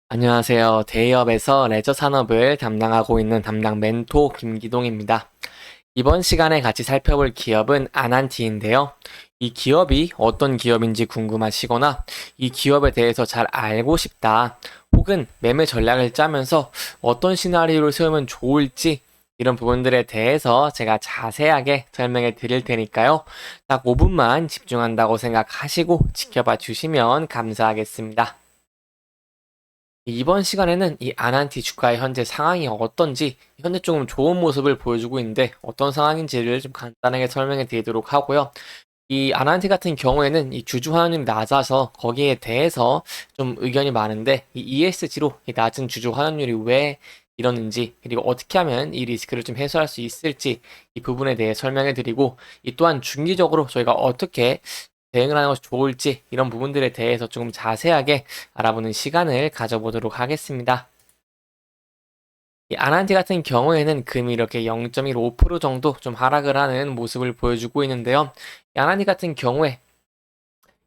안녕하세요. 대기업에서 레저 산업을 담당하고 있는 담당 멘토 김기동입니다. 이번 시간에 같이 살펴볼 기업은 아난티인데요. 이 기업이 어떤 기업인지 궁금하시거나 이 기업에 대해서 잘 알고 싶다, 혹은 매매 전략을 짜면서 어떤 시나리오를 세우면 좋을지 이런 부분들에 대해서 제가 자세하게 설명해 드릴 테니까요. 딱 5분만 집중한다고 생각하시고 지켜봐 주시면 감사하겠습니다. 이번 시간에는 이 아난티 주가의 현재 상황이 어떤지, 현재 조금 좋은 모습을 보여주고 있는데 어떤 상황인지를 좀 간단하게 설명해 드리도록 하고요. 이 아난티 같은 경우에는 이 주주 환원율이 낮아서 거기에 대해서 좀 의견이 많은데, 이 ESG로 이 낮은 주주 환원율이 왜 이러는지, 그리고 어떻게 하면 이 리스크를 좀 해소할 수 있을지 이 부분에 대해 설명해 드리고, 이 또한 중기적으로 저희가 어떻게 대응을 하는 것이 좋을지 이런 부분들에 대해서 조금 자세하게 알아보는 시간을 가져보도록 하겠습니다. 이 아난티 같은 경우에는 금이 이렇게 0.15% 정도 좀 하락을 하는 모습을 보여주고 있는데요. 이 아난티 같은 경우에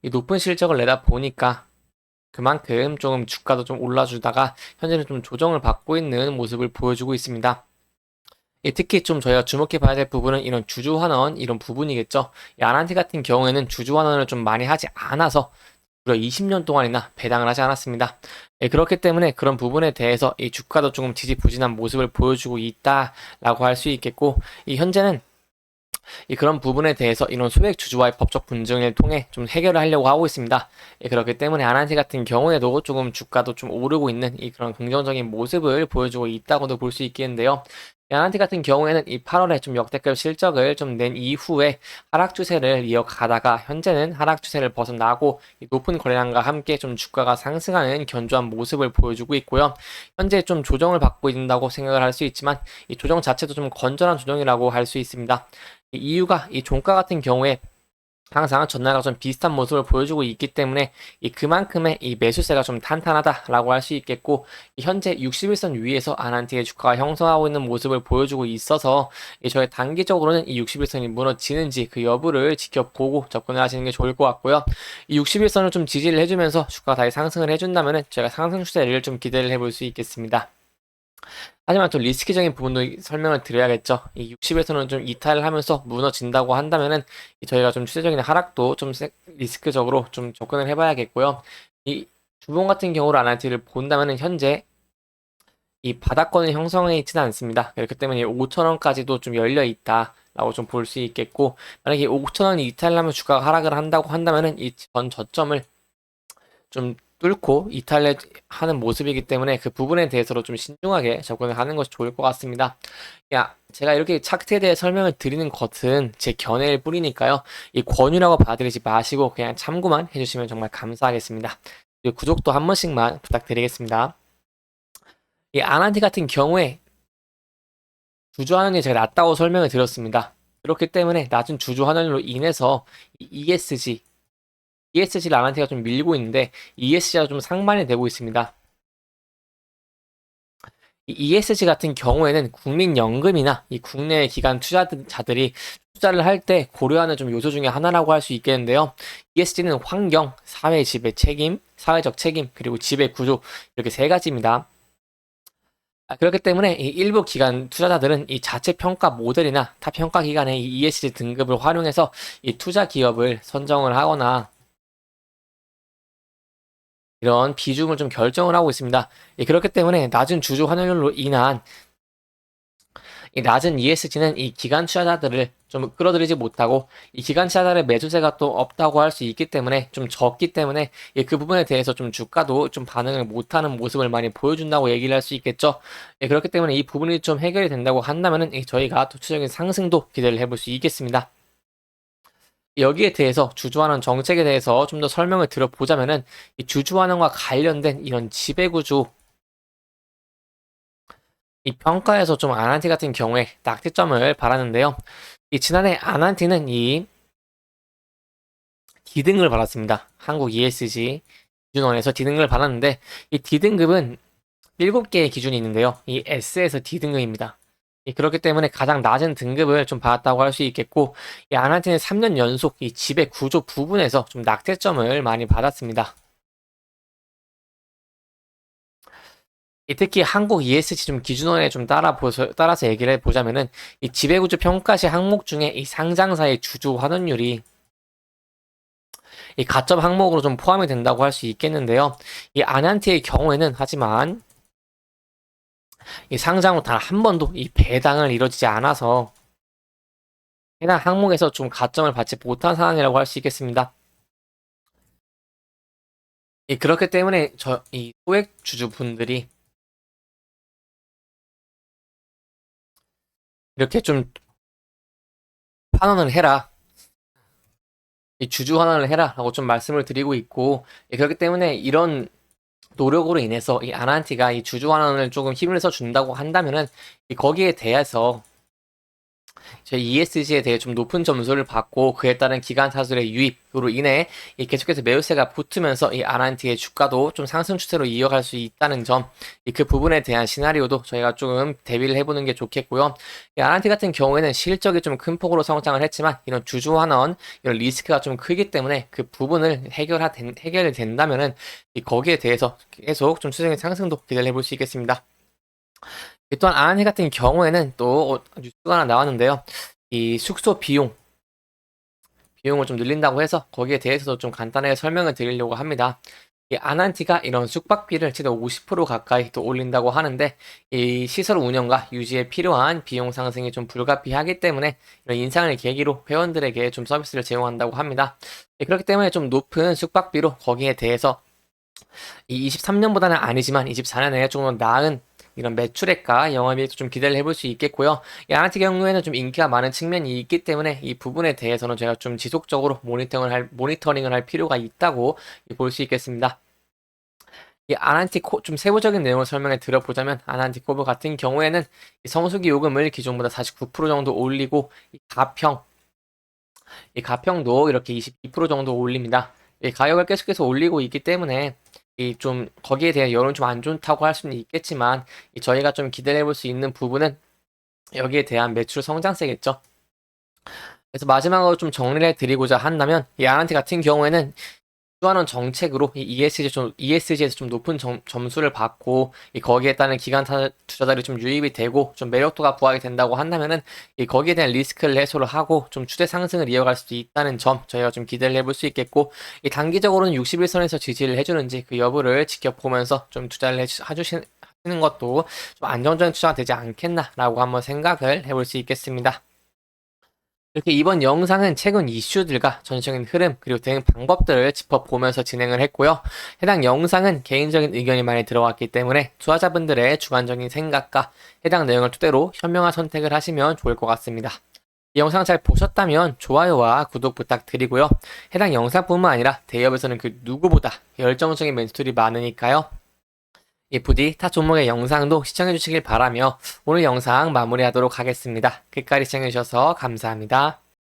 이 높은 실적을 내다 보니까 그만큼 조금 주가도 좀 올라주다가 현재는 좀 조정을 받고 있는 모습을 보여주고 있습니다. 특히 좀 저희가 주목해 봐야 될 부분은 이런 주주 환원 이런 부분이겠죠. 이 아난티 같은 경우에는 주주 환원을 좀 많이 하지 않아서 무려 20년 동안이나 배당을 하지 않았습니다. 그렇기 때문에 그런 부분에 대해서 이 주가도 조금 지지부진한 모습을 보여주고 있다라고 할 수 있겠고, 이 현재는 그런 부분에 대해서 이런 소액 주주와의 법적 분쟁을 통해 좀 해결을 하려고 하고 있습니다. 그렇기 때문에 아난티 같은 경우에도 조금 주가도 좀 오르고 있는 이 그런 긍정적인 모습을 보여주고 있다고도 볼 수 있겠는데요. 아난티 같은 경우에는 이 8월에 좀 역대급 실적을 좀 낸 이후에 하락 추세를 이어가다가 현재는 하락 추세를 벗어나고 높은 거래량과 함께 좀 주가가 상승하는 견조한 모습을 보여주고 있고요. 현재 좀 조정을 받고 있다고 생각을 할 수 있지만 이 조정 자체도 좀 건전한 조정이라고 할 수 있습니다. 이유가 이 종가 같은 경우에 항상 전날과 좀 비슷한 모습을 보여주고 있기 때문에 그만큼의 이 매수세가 좀 탄탄하다라고 할 수 있겠고, 현재 61선 위에서 아난티의 주가가 형성하고 있는 모습을 보여주고 있어서 저희 단기적으로는 이 61선이 무너지는지 그 여부를 지켜보고 접근을 하시는 게 좋을 것 같고요. 이 61선을 좀 지지를 해주면서 주가가 다시 상승을 해준다면은 제가 상승 추세를 좀 기대를 해볼 수 있겠습니다. 하지만 또 리스크적인 부분도 설명을 드려야겠죠. 이 60에서는 좀 이탈을 하면서 무너진다고 한다면은 저희가 좀 추세적인 하락도 좀 리스크적으로 좀 접근을 해봐야겠고요. 이 주봉 같은 경우로 아날티를 본다면은 현재 이 바닥권을 형성해 있지는 않습니다. 그렇기 때문에 5천원까지도 좀 열려 있다라고 좀 볼 수 있겠고, 만약에 5천원이 이탈하면 주가가 하락을 한다고 한다면은 이 전 저점을 좀 뚫고 이탈하는 모습이기 때문에 그 부분에 대해서도 좀 신중하게 접근을 하는 것이 좋을 것 같습니다. 제가 이렇게 차트에 대해 설명을 드리는 것은 제 견해일 뿐이니까요. 이 권유라고 받아들이지 마시고 그냥 참고만 해주시면 정말 감사하겠습니다. 그리고 구독도 한 번씩만 부탁드리겠습니다. 이 아난티 같은 경우에 주주 환원율이 제가 낮다고 설명을 드렸습니다. 그렇기 때문에 낮은 주주 환원율로 인해서 이 ESG 라난티가 좀 밀리고 있는데 ESG가 좀 상반이 되고 있습니다. 이 ESG 같은 경우에는 국민연금이나 이 국내 기관 투자자들이 투자를 할 때 고려하는 좀 요소 중에 하나라고 할 수 있겠는데요. ESG는 환경, 사회 지배 책임, 사회적 책임, 그리고 지배 구조 이렇게 세 가지입니다. 그렇기 때문에 이 일부 기관 투자자들은 이 자체 평가 모델이나 타 평가 기관의 이 ESG 등급을 활용해서 이 투자 기업을 선정을 하거나 이런 비중을 좀 결정을 하고 있습니다. 그렇기 때문에 낮은 주주 환율로 인한 이 낮은 ESG는 이 기관 투자자들을 좀 끌어들이지 못하고 이 기관 투자자의 매수세가 또 없다고 할 수 있기 때문에 좀 적기 때문에 그 부분에 대해서 좀 주가도 좀 반응을 못하는 모습을 많이 보여준다고 얘기를 할 수 있겠죠. 그렇기 때문에 이 부분이 좀 해결이 된다고 한다면은 저희가 토치적인 상승도 기대를 해볼 수 있겠습니다. 여기에 대해서 주주환원 정책에 대해서 좀 더 설명을 드려보자면은 이 주주환원과 관련된 이런 지배구조 이 평가에서 좀 아난티 같은 경우에 낙제점을 받았는데요. 이 지난해 아난티는 이 D등급을 받았습니다. 한국 ESG 기준원에서 D등급을 받았는데 이 D등급은 7개의 기준이 있는데요. 이 S에서 D등급입니다. 그렇기 때문에 가장 낮은 등급을 좀 받았다고 할 수 있겠고, 이 아난티는 3년 연속 이 지배 구조 부분에서 좀 낙제점을 많이 받았습니다. 특히 한국 ESG 좀 기준원에 좀 따라서 얘기를 해보자면은 이 지배구조 평가시 항목 중에 이 상장사의 주주 환원율이 이 가점 항목으로 좀 포함이 된다고 할 수 있겠는데요. 이 아난티의 경우에는 하지만 이 상장 후 단 한 번도 이 배당을 이루어지지 않아서 해당 항목에서 좀 가점을 받지 못한 상황이라고 할 수 있겠습니다. 그렇기 때문에 이 소액 주주분들이 이렇게 좀 환원을 해라. 이 주주 환원을 해라 라고 좀 말씀을 드리고 있고, 그렇기 때문에 이런 노력으로 인해서 이 아난티가 이 주주 환원을 조금 힘을 써 준다고 한다면은 거기에 대해서 저희 ESG에 대해 좀 높은 점수를 받고 그에 따른 기관 사설의 유입으로 인해 계속해서 매수세가 붙으면서 이 아난티의 주가도 좀 상승 추세로 이어갈 수 있다는 점, 그 부분에 대한 시나리오도 저희가 조금 대비를 해보는 게 좋겠고요. 이 아난티 같은 경우에는 실적이 좀 큰 폭으로 성장을 했지만 이런 주주 환원 이런 리스크가 좀 크기 때문에 그 부분을 해결이 된다면은 거기에 대해서 계속 좀 추세적인 상승도 기대를 해볼 수 있겠습니다. 또한 아난티 같은 경우에는 또 뉴스가 하나 나왔는데요. 이 숙소 비용을 좀 늘린다고 해서 거기에 대해서도 좀 간단하게 설명을 드리려고 합니다. 이 아난티가 이런 숙박비를 최대 50% 가까이 또 올린다고 하는데 이 시설 운영과 유지에 필요한 비용 상승이 좀 불가피하기 때문에 이런 인상을 계기로 회원들에게 좀 서비스를 제공한다고 합니다. 그렇기 때문에 좀 높은 숙박비로 거기에 대해서 이 23년보다는 아니지만 24년에 조금 더 나은 이런 매출액과 영업이익도 좀 기대를 해볼 수 있겠고요. 이 아나티 경우에는 좀 인기가 많은 측면이 있기 때문에 이 부분에 대해서는 제가 좀 지속적으로 모니터링을 할 필요가 있다고 볼 수 있겠습니다. 이 좀 세부적인 내용을 설명해 드려보자면 아난티코브 같은 경우에는 성수기 요금을 기존보다 49% 정도 올리고 이 가평도 이렇게 22% 정도 올립니다. 이 가격을 계속해서 올리고 있기 때문에 이 좀 거기에 대한 여론이 좀 안 좋다고 할 수는 있겠지만 저희가 좀 기대해 볼 수 있는 부분은 여기에 대한 매출 성장세겠죠. 그래서 마지막으로 좀 정리를 해드리고자 한다면 이 아난티 같은 경우에는 주하는 정책으로 이 ESG에서 좀 높은 점수를 받고 거기에 따른 기관 투자자들이 좀 유입이 되고 좀 매력도가 부각이 된다고 한다면은 거기에 대한 리스크를 해소를 하고 좀 추세 상승을 이어갈 수도 있다는 점 저희가 좀 기대를 해볼 수 있겠고 단기적으로는 61선에서 지지를 해주는지 그 여부를 지켜보면서 좀 투자를 해주시는 것도 좀 안정적인 투자가 되지 않겠나라고 한번 생각을 해볼 수 있겠습니다. 이렇게 이번 영상은 최근 이슈들과 전체적인 흐름 그리고 대응 방법들을 짚어보면서 진행을 했고요. 해당 영상은 개인적인 의견이 많이 들어왔기 때문에 투자자분들의 주관적인 생각과 해당 내용을 토대로 현명한 선택을 하시면 좋을 것 같습니다. 이 영상 잘 보셨다면 좋아요와 구독 부탁드리고요. 해당 영상뿐만 아니라 대기업에서는 그 누구보다 열정적인 멘토들이 많으니까요. 부디 타 종목의 영상도 시청해 주시길 바라며 오늘 영상 마무리하도록 하겠습니다. 끝까지 시청해 주셔서 감사합니다.